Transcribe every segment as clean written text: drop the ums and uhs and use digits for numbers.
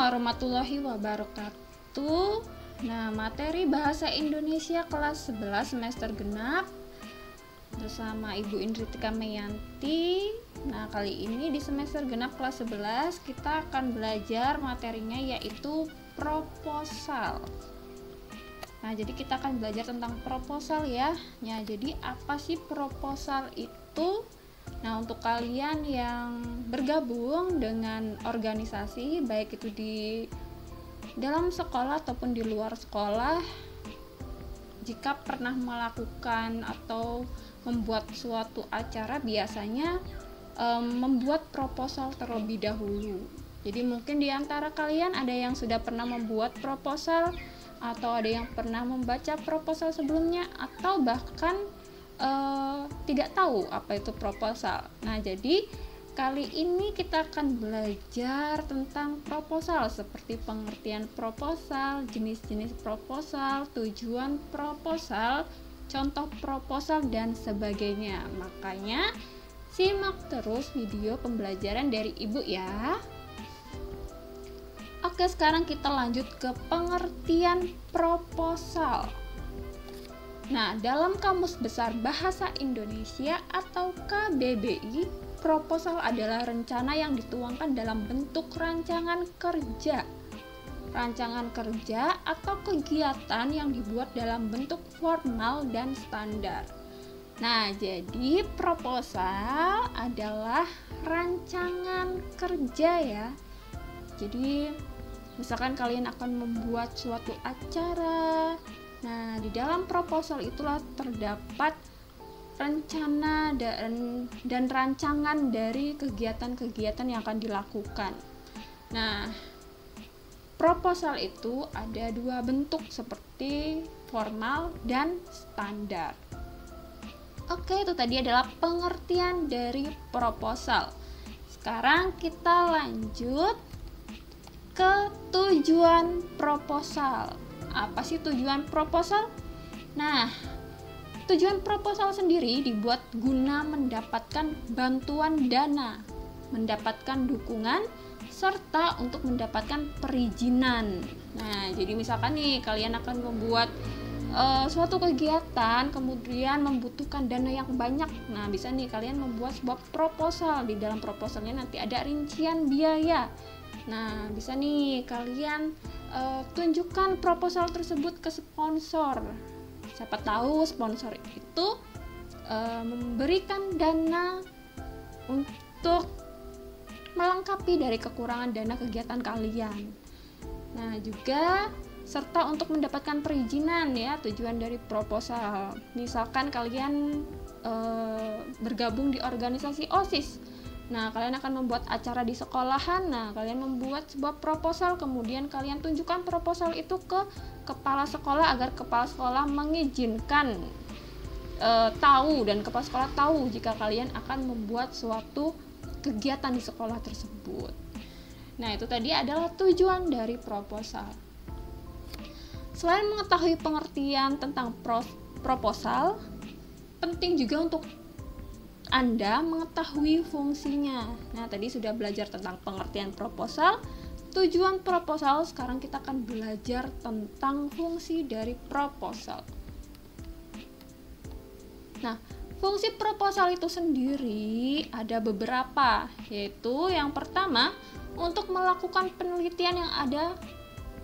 warahmatullahi wabarakatuh. Nah, materi Bahasa Indonesia kelas 11 semester genap bersama Ibu Indritika Meyanti. Nah, kali ini di semester genap kelas 11 kita akan belajar materinya yaitu proposal. Nah, jadi kita akan belajar tentang proposal ya. Nah, jadi apa sih proposal itu? Nah, untuk kalian yang bergabung dengan organisasi, baik itu di dalam sekolah ataupun di luar sekolah, jika pernah melakukan atau membuat suatu acara, biasanya membuat proposal terlebih dahulu. Jadi mungkin di antara kalian ada yang sudah pernah membuat proposal, atau ada yang pernah membaca proposal sebelumnya, atau bahkan tidak tahu apa itu proposal. Nah, jadi kali ini kita akan belajar tentang proposal, seperti pengertian proposal, jenis-jenis proposal, tujuan proposal, contoh proposal, dan sebagainya. Makanya simak terus video pembelajaran dari Ibu ya. Oke, sekarang kita lanjut ke pengertian proposal. Nah, dalam Kamus Besar Bahasa Indonesia atau KBBI, proposal adalah rencana yang dituangkan dalam bentuk rancangan kerja. Rancangan kerja atau kegiatan yang dibuat dalam bentuk formal dan standar. Nah, jadi proposal adalah rancangan kerja ya. Jadi, misalkan kalian akan membuat suatu acara. Nah, di dalam proposal itulah terdapat rencana dan rancangan dari kegiatan-kegiatan yang akan dilakukan. Nah, proposal itu ada dua bentuk seperti formal dan standar. Oke, itu tadi adalah pengertian dari proposal. Sekarang kita lanjut ke tujuan proposal. Apa sih tujuan proposal? Nah, tujuan proposal sendiri dibuat guna mendapatkan bantuan dana, mendapatkan dukungan, serta untuk mendapatkan perizinan. Nah, jadi misalkan nih kalian akan membuat suatu kegiatan, kemudian membutuhkan dana yang banyak. Nah, bisa nih kalian membuat sebuah proposal. Di dalam proposalnya nanti ada rincian biaya. Nah, bisa nih kalian tunjukkan proposal tersebut ke sponsor. Siapa tahu sponsor itu memberikan dana untuk melengkapi dari kekurangan dana kegiatan kalian. Nah, juga serta untuk mendapatkan perizinan ya, tujuan dari proposal. Misalkan kalian bergabung di organisasi OSIS. Nah, kalian akan membuat acara di sekolahan. Nah, kalian membuat sebuah proposal, kemudian kalian tunjukkan proposal itu ke kepala sekolah agar kepala sekolah mengizinkan dan kepala sekolah tahu jika kalian akan membuat suatu kegiatan di sekolah tersebut. Nah, itu tadi adalah tujuan dari proposal. Selain mengetahui pengertian tentang proposal, penting juga untuk Anda mengetahui fungsinya. Nah, tadi sudah belajar tentang pengertian proposal, tujuan proposal. Sekarang kita akan belajar tentang fungsi dari proposal. Nah, fungsi proposal itu sendiri ada beberapa, yaitu yang pertama, untuk melakukan penelitian yang ada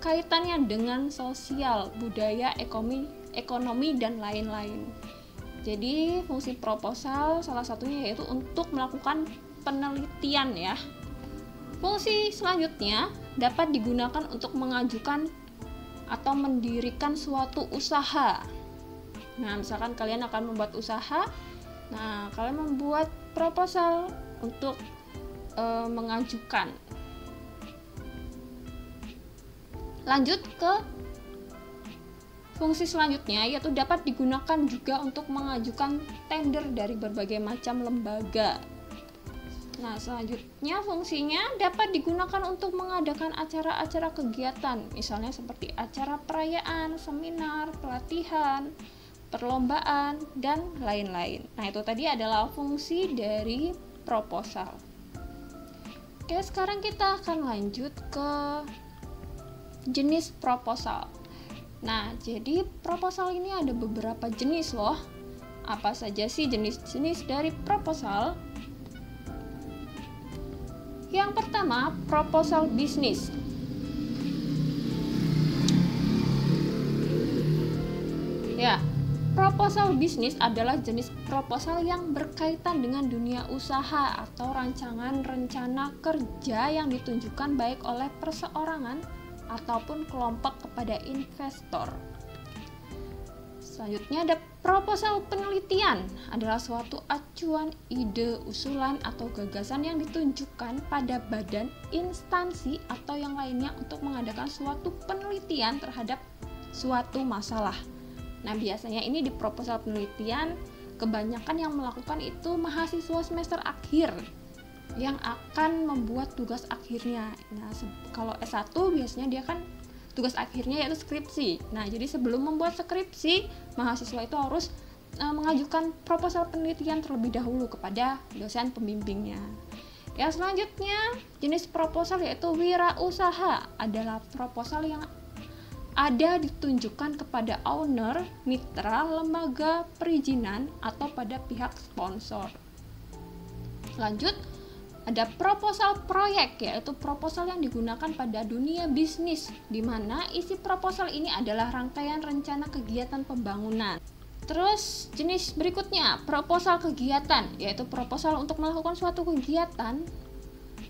kaitannya dengan sosial, budaya, ekonomi, dan lain-lain. Jadi fungsi proposal salah satunya yaitu untuk melakukan penelitian ya. Fungsi selanjutnya dapat digunakan untuk mengajukan atau mendirikan suatu usaha. Nah, misalkan kalian akan membuat usaha, nah kalian membuat proposal untuk mengajukan. Lanjut ke fungsi selanjutnya, yaitu dapat digunakan juga untuk mengajukan tender dari berbagai macam lembaga. Nah, selanjutnya fungsinya dapat digunakan untuk mengadakan acara-acara kegiatan, misalnya seperti acara perayaan, seminar, pelatihan, perlombaan, dan lain-lain. Nah, itu tadi adalah fungsi dari proposal. Oke, sekarang kita akan lanjut ke jenis proposal. Nah, jadi proposal ini ada beberapa jenis loh. Apa saja sih jenis-jenis dari proposal? Yang pertama, proposal bisnis. Ya, proposal bisnis adalah jenis proposal yang berkaitan dengan dunia usaha atau rancangan rencana kerja yang ditunjukkan baik oleh perseorangan ataupun kelompok kepada investor. Selanjutnya ada proposal penelitian, adalah suatu acuan, ide, usulan, atau gagasan yang ditunjukkan pada badan, instansi, atau yang lainnya untuk mengadakan suatu penelitian terhadap suatu masalah. Nah, biasanya ini di proposal penelitian, kebanyakan yang melakukan itu mahasiswa semester akhir yang akan membuat tugas akhirnya. Nah, kalau S1 biasanya dia kan tugas akhirnya yaitu skripsi. Nah, jadi sebelum membuat skripsi, mahasiswa itu harus mengajukan proposal penelitian terlebih dahulu kepada dosen pembimbingnya. Yang selanjutnya, jenis proposal yaitu wirausaha, adalah proposal yang ada ditunjukkan kepada owner, mitra, lembaga perizinan, atau pada pihak sponsor. Lanjut, ada proposal proyek, yaitu proposal yang digunakan pada dunia bisnis, di mana isi proposal ini adalah rangkaian rencana kegiatan pembangunan. Terus jenis berikutnya, proposal kegiatan, yaitu proposal untuk melakukan suatu kegiatan.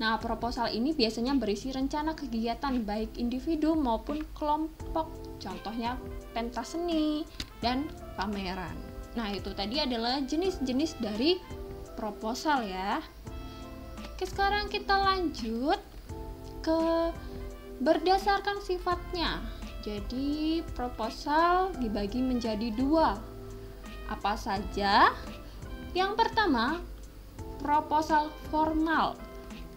Nah, proposal ini biasanya berisi rencana kegiatan baik individu maupun kelompok, contohnya pentas seni dan pameran. Nah, itu tadi adalah jenis-jenis dari proposal ya. Oke, sekarang kita lanjut ke berdasarkan sifatnya. Jadi proposal dibagi menjadi dua. Apa saja? Yang pertama, proposal formal.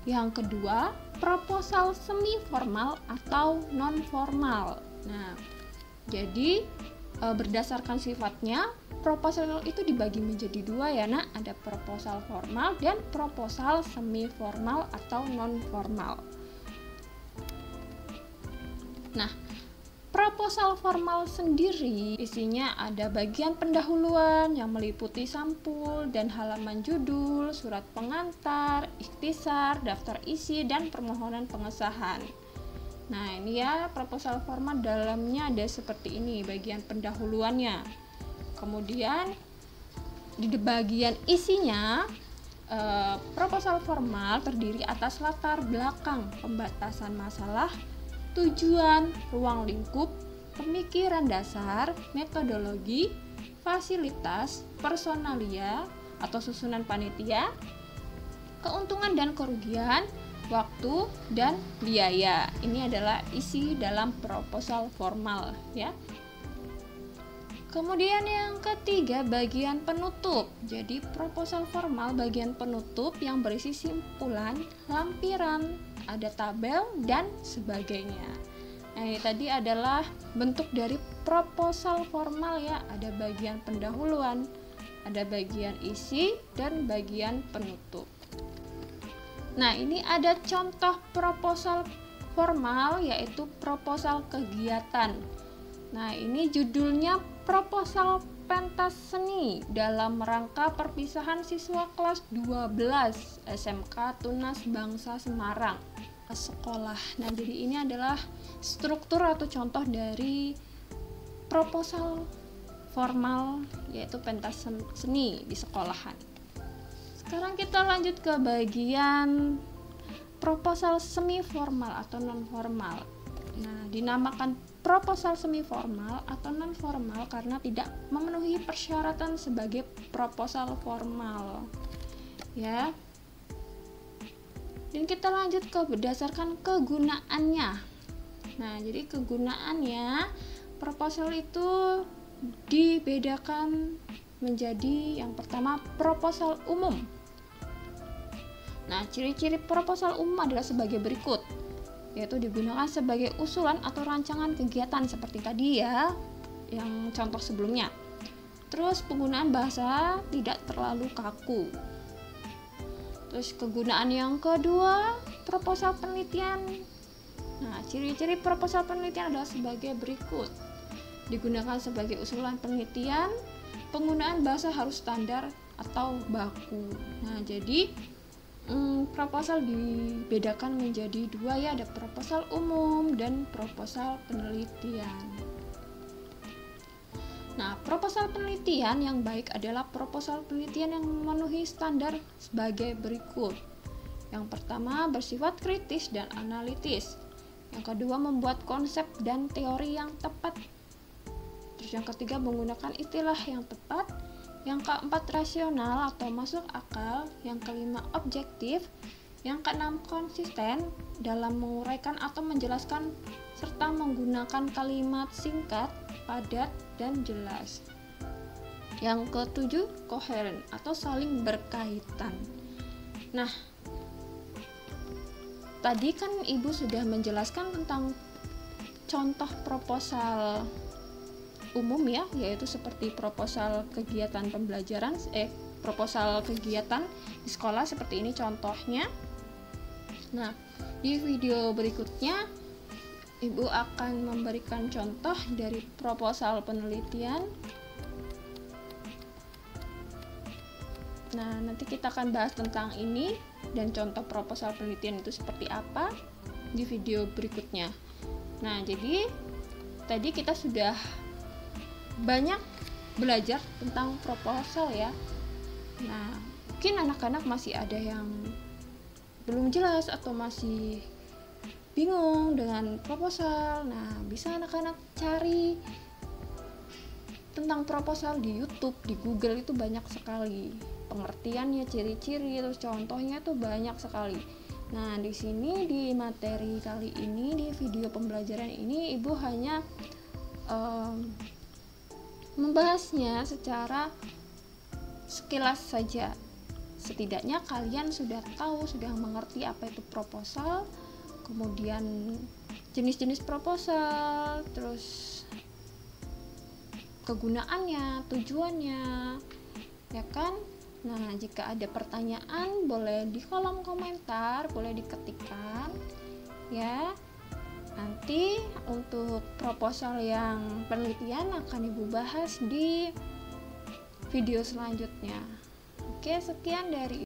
Yang kedua, proposal semi formal atau non formal. Nah, jadi berdasarkan sifatnya, proposal itu dibagi menjadi dua ya nak, ada proposal formal dan proposal semi formal atau non formal. Nah, proposal formal sendiri isinya ada bagian pendahuluan yang meliputi sampul dan halaman judul, surat pengantar, ikhtisar, daftar isi, dan permohonan pengesahan. Nah, ini ya proposal formal, dalamnya ada seperti ini bagian pendahuluannya. Kemudian di bagian isinya, proposal formal terdiri atas latar belakang, pembatasan masalah, tujuan, ruang lingkup, pemikiran dasar, metodologi, fasilitas, personalia atau susunan panitia, keuntungan dan kerugian, waktu, dan biaya. Ini adalah isi dalam proposal formal ya. Kemudian yang ketiga, bagian penutup. Jadi proposal formal bagian penutup yang berisi simpulan, lampiran, ada tabel, dan sebagainya. Nah, ini tadi adalah bentuk dari proposal formal ya. Ada bagian pendahuluan, ada bagian isi, dan bagian penutup. Nah, ini ada contoh proposal formal, yaitu proposal kegiatan. Nah, ini judulnya proposal pentas seni dalam rangka perpisahan siswa kelas 12 SMK Tunas Bangsa Semarang sekolah. Nah, jadi ini adalah struktur atau contoh dari proposal formal, yaitu pentas seni di sekolahan. Sekarang kita lanjut ke bagian proposal semi formal atau non formal. Nah, dinamakan proposal semi formal atau non formal karena tidak memenuhi persyaratan sebagai proposal formal. Ya. Dan kita lanjut ke berdasarkan kegunaannya. Nah, jadi kegunaannya, proposal itu dibedakan menjadi yang pertama proposal umum. Nah, ciri-ciri proposal umum adalah sebagai berikut, yaitu digunakan sebagai usulan atau rancangan kegiatan seperti tadi ya, yang contoh sebelumnya. Terus penggunaan bahasa tidak terlalu kaku. Terus kegunaan yang kedua, proposal penelitian Nah, ciri-ciri proposal penelitian adalah sebagai berikut. Digunakan sebagai usulan penelitian, penggunaan bahasa harus standar atau baku. Nah, jadi proposal dibedakan menjadi dua ya, ada proposal umum dan proposal penelitian. Nah, proposal penelitian yang baik adalah proposal penelitian yang memenuhi standar sebagai berikut. Yang pertama, bersifat kritis dan analitis. Yang kedua, membuat konsep dan teori yang tepat. Terus yang ketiga, menggunakan istilah yang tepat. Yang keempat, rasional atau masuk akal. Yang kelima, objektif. Yang keenam, konsisten dalam menguraikan atau menjelaskan serta menggunakan kalimat singkat, padat, dan jelas. Yang ketujuh, koheren atau saling berkaitan. Nah, tadi kan Ibu sudah menjelaskan tentang contoh proposal umum ya, yaitu seperti proposal kegiatan pembelajaran, proposal kegiatan di sekolah seperti ini contohnya. Nah, di video berikutnya Ibu akan memberikan contoh dari proposal penelitian. Nah, nanti kita akan bahas tentang ini dan contoh proposal penelitian itu seperti apa di video berikutnya. Nah, jadi tadi kita sudah banyak belajar tentang proposal ya. Nah, mungkin anak-anak masih ada yang belum jelas atau masih bingung dengan proposal. Nah, bisa anak-anak cari tentang proposal di YouTube, di Google itu banyak sekali pengertiannya, ciri-ciri, terus contohnya tuh banyak sekali. Nah, di sini di materi kali ini, di video pembelajaran ini, Ibu hanya membahasnya secara sekilas saja. Setidaknya kalian sudah tahu, sudah mengerti apa itu proposal, kemudian jenis-jenis proposal, terus kegunaannya, tujuannya, ya kan? Nah, jika ada pertanyaan boleh di kolom komentar, boleh diketikkan ya. Nanti untuk proposal yang penelitian akan Ibu bahas di video selanjutnya. Oke, sekian dari